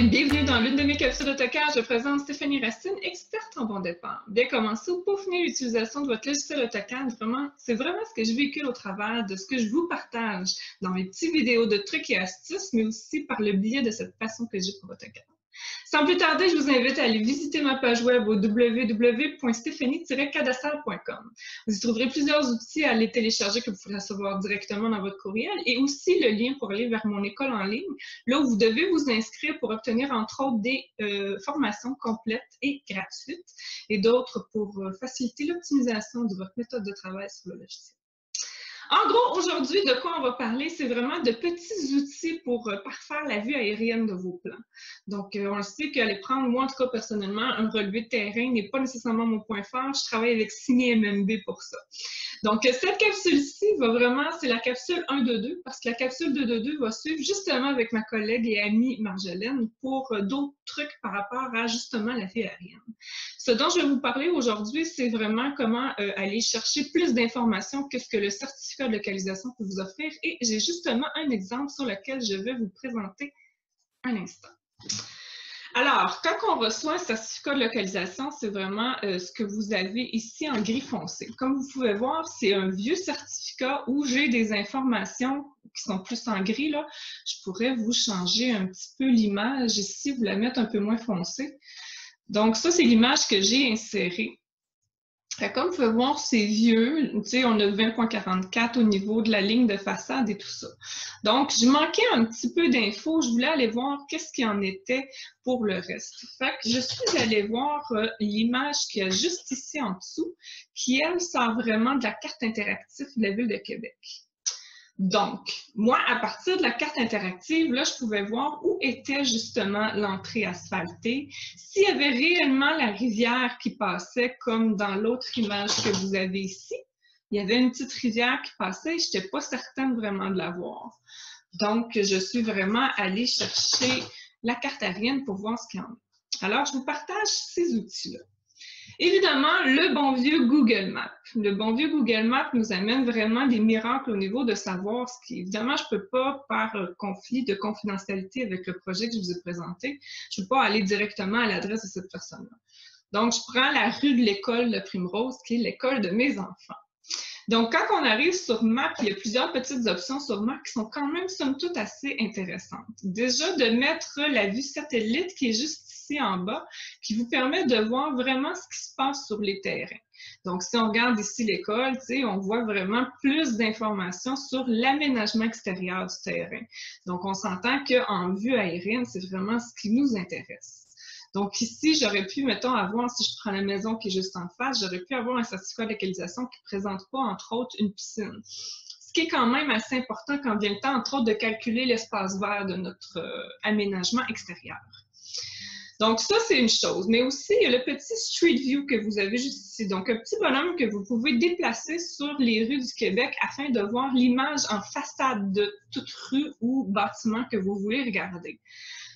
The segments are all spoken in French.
bien, bienvenue dans l'une de mes capsules AutoCAD. Je présente Stéphanie Racine, experte en bon départ. Bien commencer ou peaufiner l'utilisation de votre logiciel AutoCAD, c'est vraiment ce que je véhicule au travers de ce que je vous partage dans mes petites vidéos de trucs et astuces, mais aussi par le biais de cette passion que j'ai pour AutoCAD. Sans plus tarder, je vous invite à aller visiter ma page web au www.stephanie-cadassal.com. Vous y trouverez plusieurs outils à les télécharger que vous pourrez recevoir directement dans votre courriel et aussi le lien pour aller vers mon école en ligne, là où vous devez vous inscrire pour obtenir entre autres des formations complètes et gratuites et d'autres pour faciliter l'optimisation de votre méthode de travail sur le logiciel. En gros, aujourd'hui, de quoi on va parler, c'est vraiment de petits outils pour parfaire la vue aérienne de vos plans. Donc, on le sait qu'aller prendre, moi en tout cas personnellement, un relevé de terrain n'est pas nécessairement mon point fort. Je travaille avec CineMMB pour ça. Donc, cette capsule-ci va vraiment, c'est la capsule 1.2.2 parce que la capsule 2.2.2 va suivre justement avec ma collègue et amie Marjolaine pour d'autres trucs par rapport à justement la vue aérienne. Ce dont je vais vous parler aujourd'hui, c'est vraiment comment aller chercher plus d'informations que ce que le certificat de localisation peut vous offrir. Et j'ai justement un exemple sur lequel je vais vous présenter un instant. Alors, quand on reçoit un certificat de localisation, c'est vraiment ce que vous avez ici en gris foncé. Comme vous pouvez voir, c'est un vieux certificat où j'ai des informations qui sont plus en gris. Là. Je pourrais vous changer un petit peu l'image ici, vous la mettre un peu moins foncée. Donc, ça, c'est l'image que j'ai insérée. Comme vous pouvez voir, c'est vieux. Tu sais, on a 20.44 au niveau de la ligne de façade et tout ça. Donc, je manquais un petit peu d'infos. Je voulais aller voir qu'est-ce qu'il en était pour le reste. Fait que je suis allée voir l'image qu'il y a juste ici en dessous, qui, elle, sort vraiment de la carte interactive de la Ville de Québec. Donc, moi, à partir de la carte interactive, là, je pouvais voir où était justement l'entrée asphaltée, s'il y avait réellement la rivière qui passait, comme dans l'autre image que vous avez ici. Il y avait une petite rivière qui passait et je n'étais pas certaine vraiment de la voir. Donc, je suis vraiment allée chercher la carte aérienne pour voir ce qu'il y en a. Alors, je vous partage ces outils-là. Évidemment, le bon vieux Google Maps. Le bon vieux Google Maps nous amène vraiment des miracles au niveau de savoir ce qui, évidemment, je ne peux pas, par conflit de confidentialité avec le projet que je vous ai présenté, je ne peux pas aller directement à l'adresse de cette personne-là. Donc, je prends la rue de l'école de Primrose, qui est l'école de mes enfants. Donc, quand on arrive sur Map, il y a plusieurs petites options sur Map qui sont quand même, somme toute, assez intéressantes. Déjà, de mettre la vue satellite qui est juste ici en bas, qui vous permet de voir vraiment ce qui se passe sur les terrains. Donc, si on regarde ici l'école, on voit vraiment plus d'informations sur l'aménagement extérieur du terrain. Donc, on s'entend qu'en vue aérienne, c'est vraiment ce qui nous intéresse. Donc ici, j'aurais pu, mettons, avoir, si je prends la maison qui est juste en face, j'aurais pu avoir un certificat de localisation qui ne présente pas, entre autres, une piscine. Ce qui est quand même assez important quand vient le temps, entre autres, de calculer l'espace vert de notre aménagement extérieur. Donc ça, c'est une chose. Mais aussi, il y a le petit Street View que vous avez juste ici. Donc, un petit bonhomme que vous pouvez déplacer sur les rues du Québec afin de voir l'image en façade de toute rue ou bâtiment que vous voulez regarder.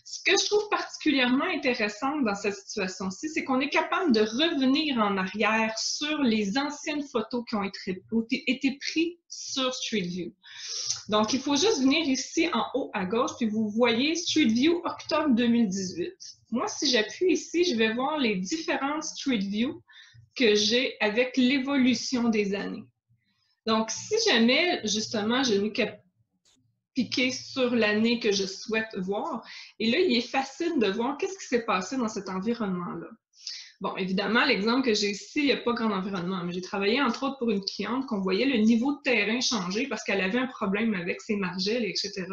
Ce que je trouve particulièrement intéressant dans cette situation-ci, c'est qu'on est capable de revenir en arrière sur les anciennes photos qui ont été prises sur Street View. Donc, il faut juste venir ici en haut à gauche, puis vous voyez Street View octobre 2018. Moi, si j'appuie ici, je vais voir les différentes Street View que j'ai avec l'évolution des années. Donc, si jamais, justement, je n'ai qu'à piquer sur l'année que je souhaite voir. Et là, il est facile de voir qu'est-ce qui s'est passé dans cet environnement-là. Bon, évidemment, l'exemple que j'ai ici, il n'y a pas grand environnement, mais j'ai travaillé entre autres pour une cliente qu'on voyait le niveau de terrain changer parce qu'elle avait un problème avec ses margelles, etc.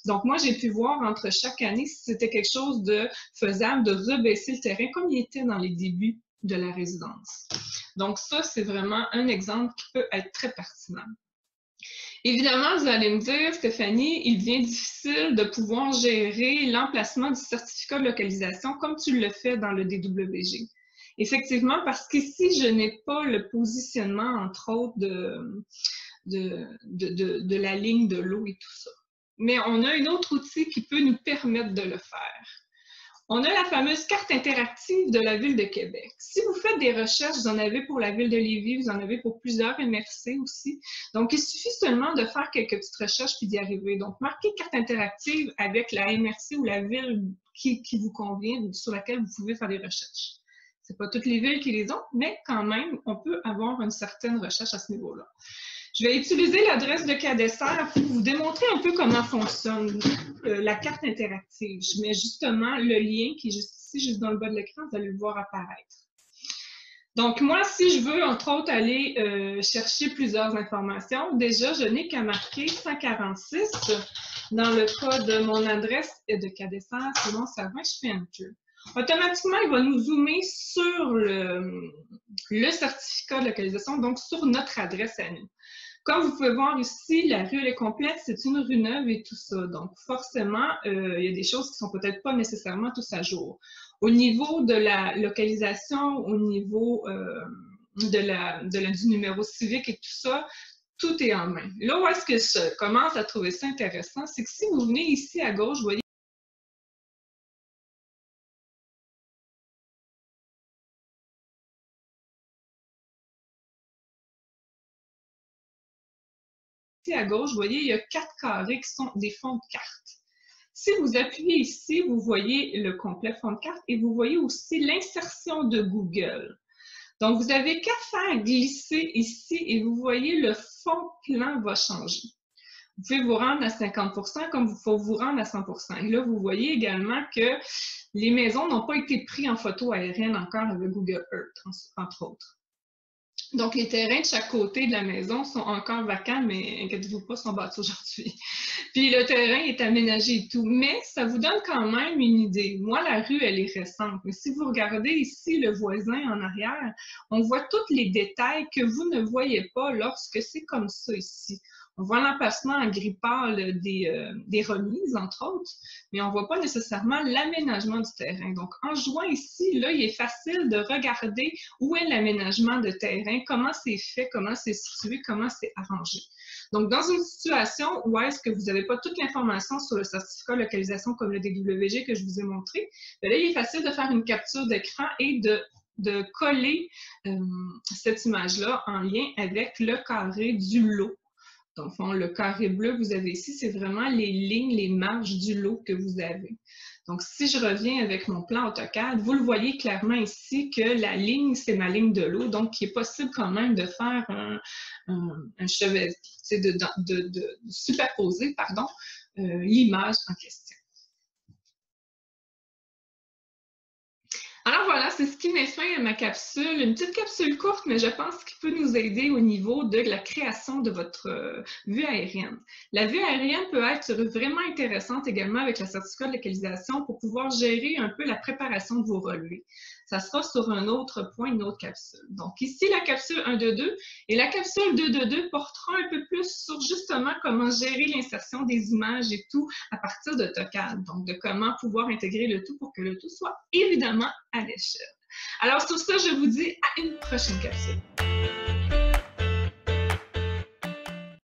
Donc, moi, j'ai pu voir entre chaque année si c'était quelque chose de faisable de rebaisser le terrain comme il était dans les débuts de la résidence. Donc, ça, c'est vraiment un exemple qui peut être très pertinent. Évidemment, vous allez me dire, Stéphanie, il devient difficile de pouvoir gérer l'emplacement du certificat de localisation comme tu le fais dans le DWG. Effectivement, parce qu'ici, je n'ai pas le positionnement, entre autres, de la ligne de l'eau et tout ça. Mais on a un autre outil qui peut nous permettre de le faire. On a la fameuse carte interactive de la Ville de Québec. Si vous faites des recherches, vous en avez pour la Ville de Lévis, vous en avez pour plusieurs MRC aussi. Donc, il suffit seulement de faire quelques petites recherches puis d'y arriver. Donc, marquez carte interactive avec la MRC ou la ville qui vous convient, sur laquelle vous pouvez faire des recherches. Ce n'est pas toutes les villes qui les ont, mais quand même, on peut avoir une certaine recherche à ce niveau-là. Je vais utiliser l'adresse de CADESER pour vous démontrer un peu comment fonctionne la carte interactive. Je mets justement le lien qui est juste ici, juste dans le bas de l'écran, vous allez le voir apparaître. Donc, moi, si je veux, entre autres, aller chercher plusieurs informations, déjà, je n'ai qu'à marquer 146 dans le cas de mon adresse de CADESER, sinon ça va, je fais Enter. Automatiquement, il va nous zoomer sur le certificat de localisation, donc sur notre adresse à nous. Comme vous pouvez voir ici, la rue elle est complète, c'est une rue neuve et tout ça. Donc, forcément, il y a des choses qui ne sont peut-être pas nécessairement tous à jour. Au niveau de la localisation, au niveau du numéro civique et tout ça, tout est en main. Là où est-ce que je commence à trouver ça intéressant, c'est que si vous venez ici à gauche, vous voyez à gauche, vous voyez, il y a 4 carrés qui sont des fonds de carte. Si vous appuyez ici, vous voyez le complet fond de carte et vous voyez aussi l'insertion de Google. Donc, vous avez qu'à faire glisser ici et vous voyez le fond plan va changer. Vous pouvez vous rendre à 50% comme il faut vous rendre à 100%. Et là, vous voyez également que les maisons n'ont pas été prises en photo aérienne encore avec Google Earth, entre autres. Donc, les terrains de chaque côté de la maison sont encore vacants, mais inquiétez-vous pas, sont bâtis aujourd'hui. Puis le terrain est aménagé et tout, mais ça vous donne quand même une idée. Moi, la rue, elle est récente, mais si vous regardez ici le voisin en arrière, on voit tous les détails que vous ne voyez pas lorsque c'est comme ça ici. On voit l'emplacement en gris pâle des remises, entre autres, mais on ne voit pas nécessairement l'aménagement du terrain. Donc, en jouant ici, là, il est facile de regarder où est l'aménagement de terrain, comment c'est fait, comment c'est situé, comment c'est arrangé. Donc, dans une situation où est-ce que vous n'avez pas toute l'information sur le certificat de localisation comme le DWG que je vous ai montré, bien là, il est facile de faire une capture d'écran et de coller cette image-là en lien avec le carré du lot. Donc, le carré bleu que vous avez ici, c'est vraiment les lignes, les marges du lot que vous avez. Donc, si je reviens avec mon plan AutoCAD, vous le voyez clairement ici que la ligne, c'est ma ligne de lot. Donc, il est possible quand même de faire un chevet, de superposer, pardon, l'image en question. Alors voilà, c'est ce qui met fin à ma capsule. Une petite capsule courte, mais je pense qu'il peut nous aider au niveau de la création de votre vue aérienne. La vue aérienne peut être vraiment intéressante également avec la certificat de localisation pour pouvoir gérer un peu la préparation de vos relevés. Ça sera sur un autre point, une autre capsule. Donc ici, la capsule 1.2.2 et la capsule 2.2.2 portera un peu plus sur justement comment gérer l'insertion des images et tout à partir de AutoCAD. Donc de comment pouvoir intégrer le tout pour que le tout soit évidemment à l'échelle. Alors sur ça, je vous dis à une prochaine capsule.